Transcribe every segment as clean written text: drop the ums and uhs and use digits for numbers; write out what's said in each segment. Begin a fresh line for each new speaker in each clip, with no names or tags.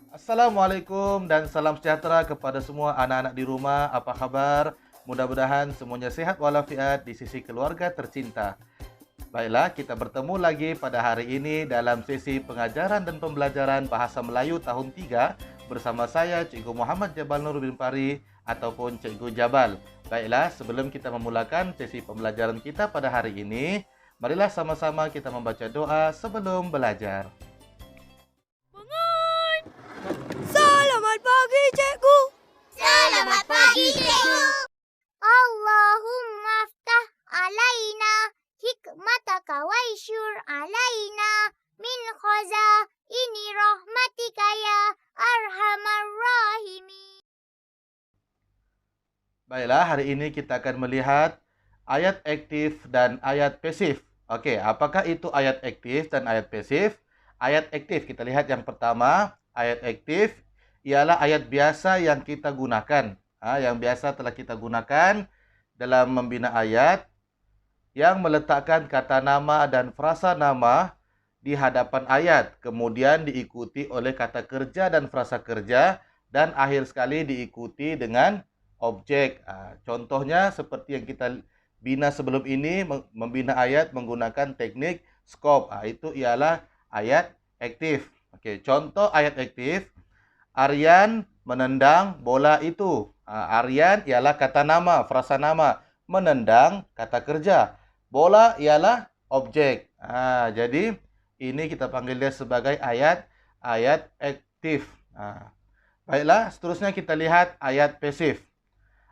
Assalamualaikum dan salam sejahtera kepada semua anak-anak di rumah. Apa kabar? Mudah-mudahan semuanya sehat walafiat di sisi keluarga tercinta. Baiklah, kita bertemu lagi pada hari ini dalam sesi pengajaran dan pembelajaran Bahasa Melayu tahun 3 bersama saya Cikgu Muhammad Jabal Nur bin Pari ataupun Cikgu Jabal. Baiklah, sebelum kita memulakan sesi pembelajaran kita pada hari ini, marilah sama-sama kita membaca doa sebelum belajar.
Selamat pagi, cikgu.
Selamat pagi, cikgu. Allahumma aftah alaina hikmataka waishur alaina min khazaini rahmatika ya arhamar rahimin.
Baiklah, hari ini kita akan melihat ayat aktif dan ayat pasif. Oke, apakah itu ayat aktif dan ayat pasif? Ayat aktif, kita lihat yang pertama. Ayat aktif ialah ayat biasa yang kita gunakan. Yang biasa telah kita gunakan dalam membina ayat yang meletakkan kata nama dan frasa nama di hadapan ayat. Kemudian diikuti oleh kata kerja dan frasa kerja. Dan akhir sekali diikuti dengan objek. Contohnya seperti yang kita bina sebelum ini, membina ayat menggunakan teknik skop. Itu ialah ayat aktif. Oke, contoh ayat aktif. Aryan menendang bola itu. Aryan ialah kata nama, frasa nama. Menendang kata kerja. Bola ialah objek. Jadi ini kita panggil dia sebagai ayat aktif. Baiklah, seterusnya kita lihat ayat pasif.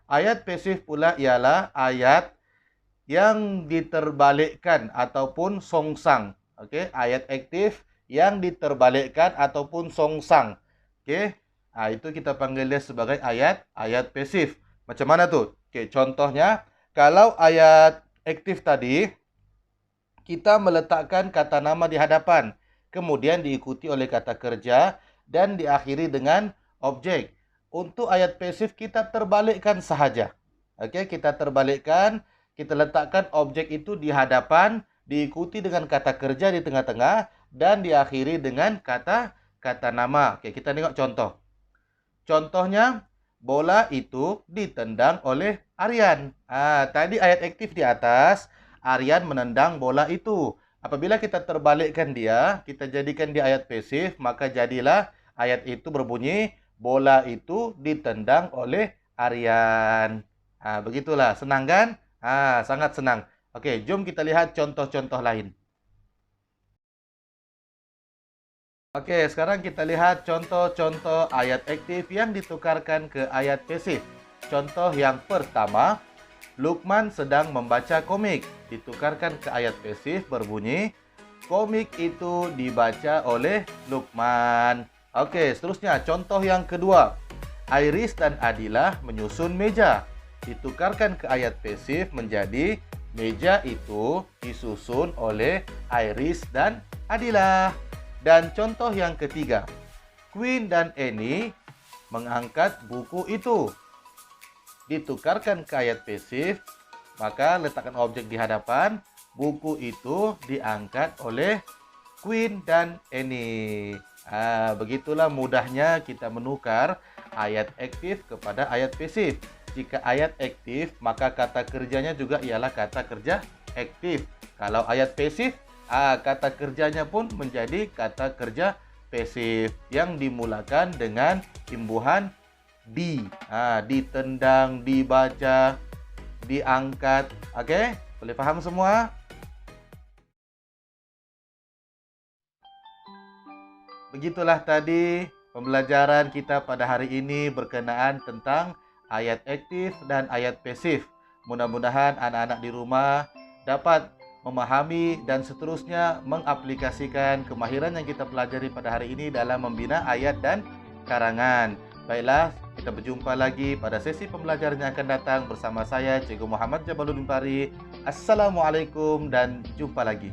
Ayat pasif pula ialah ayat yang diterbalikkan ataupun songsang. Oke, ayat aktif yang diterbalikkan ataupun songsang. Oke, itu kita panggil dia sebagai ayat pasif. Macam mana tuh? Oke, contohnya kalau ayat aktif tadi kita meletakkan kata nama di hadapan, kemudian diikuti oleh kata kerja dan diakhiri dengan objek. Untuk ayat pasif kita terbalikkan sahaja. Oke, kita terbalikkan, kita letakkan objek itu di hadapan, diikuti dengan kata kerja di tengah-tengah dan diakhiri dengan kata nama. Oke, kita tengok contoh. Contohnya, bola itu ditendang oleh Aryan. Tadi ayat aktif di atas, Aryan menendang bola itu. Apabila kita terbalikkan dia, kita jadikan dia ayat pasif, maka jadilah ayat itu berbunyi, bola itu ditendang oleh Aryan. Begitulah, senang kan? Sangat senang. Oke, jom kita lihat contoh-contoh lain. Oke, sekarang kita lihat contoh-contoh ayat aktif yang ditukarkan ke ayat pasif. Contoh yang pertama, Lukman sedang membaca komik. Ditukarkan ke ayat pasif berbunyi, komik itu dibaca oleh Lukman. Oke, seterusnya contoh yang kedua, Iris dan Adilah menyusun meja. Ditukarkan ke ayat pasif menjadi, meja itu disusun oleh Iris dan Adilah. Dan contoh yang ketiga, Queen dan Annie mengangkat buku itu. Ditukarkan ke ayat pasif, maka letakkan objek di hadapan, buku itu diangkat oleh Queen dan Annie. Begitulah mudahnya kita menukar ayat aktif kepada ayat pasif. Jika ayat aktif, maka kata kerjanya juga ialah kata kerja aktif. Kalau ayat pasif, kata kerjanya pun menjadi kata kerja pasif yang dimulakan dengan imbuhan di. Ditendang, dibaca, diangkat. Oke, boleh paham semua? Begitulah tadi pembelajaran kita pada hari ini berkenaan tentang ayat aktif dan ayat pasif. Mudah-mudahan anak-anak di rumah dapat memahami dan seterusnya mengaplikasikan kemahiran yang kita pelajari pada hari ini dalam membina ayat dan karangan. Baiklah, kita berjumpa lagi pada sesi pembelajaran yang akan datang bersama saya Cikgu Muhammad Jabaluddin Pari. Assalamualaikum dan jumpa lagi.